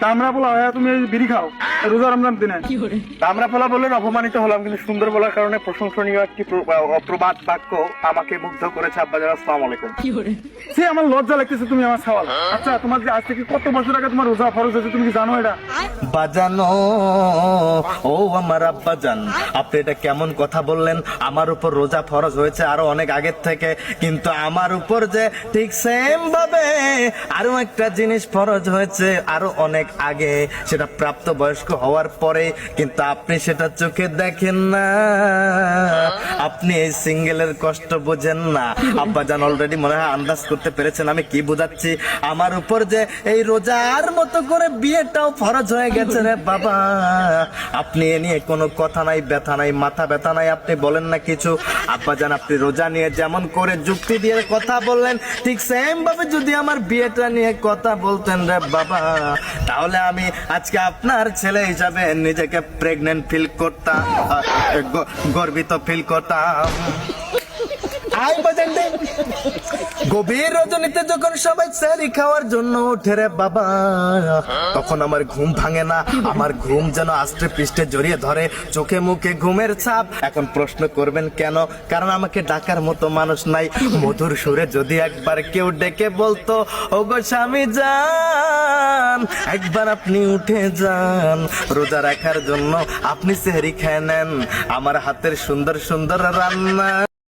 দামরা পোলা হয়ে তুমি এই বিড়ি খাও রোজা রমজান দিনে। দামরা পোলা বললেন অপমানিত হলাম, কিন্তু সুন্দর বলার কারণে প্রশংসনীয় একটি প্রবাদ বাক্য আমাকে মুগ্ধ করেছে। আব্বাজান আসসালামু আলাইকুম। সে আমার লজ্জা লাগতেছে, তুমি আমার সওয়াল। আচ্ছা, তোমার যে আজ থেকে কত বছর আগে তোমার রোজা ফরজ হয়েছে তুমি কি জানো এটা? বাজানো ও আমার আব্বাজান, আপনি এটা কেমন কথা বললেন? আমার উপর রোজা ফরজ হয়েছে আরো অনেক আগের থেকে, কিন্তু আমার উপর যে ঠিক সেম ভাবে আরো একটা জিনিস ফরজ হয়েছে আরো অনেক আগে, সেটা প্রাপ্ত বয়স্ক হওয়ার পরে, কিন্তু আপনি সেটা চোখে দেখেন না। আপনি এই সিঙ্গেলের কষ্ট বোঝেন না। আব্বাজান অলরেডি মনে হয় আন্দাজ করতে পেরেছেন আমি কি বোঝাচ্ছি। আমার উপর যে এই রোজার মতো করে বিয়েটাও ফরজ হয়ে গেছে রে বাবা। আপনি এ নিয়ে কোনো কথা নাই, ব্যথা নাই, মাথা ব্যথা নাই, আপনি বলেন না কিছু। আব্বাজান আপনি রোজা নিয়ে যেমন করে যুক্তি দিয়ে কথা বললেন, ঠিক সেম ভাবে যদি আমার বিয়েটা নিয়ে কথা বলতেন রে বাবা, তাহলে আমি আজকে আপনার ছেলে হিসাবে নিজেকে প্রেগনেন্ট ফিল করতাম, গর্বিত ফিল করতাম। আই বাজান দে। গভীর রজনীতে যখন সবাই সেহরি খাওয়ার জন্য ওঠে রে বাবা, তখন আমার ঘুম ভাঙে না। আমার ঘুম যেন আস্তে পৃষ্ঠে জড়িয়ে ধরে, চোখে মুখে ঘুমের ছাপ। এখন প্রশ্ন করবেন কেন? কারণ আমাকে ডাকার মতো মানুষ নাই। মধুর সুরে যদি একবার কেউ ডেকে বলতো, ওগো স্বামী যান, একবার আপনি উঠে যান, রোজা রাখার জন্য আপনি সেহরি খেয়ে নেন, আমার হাতের সুন্দর সুন্দর রান্না।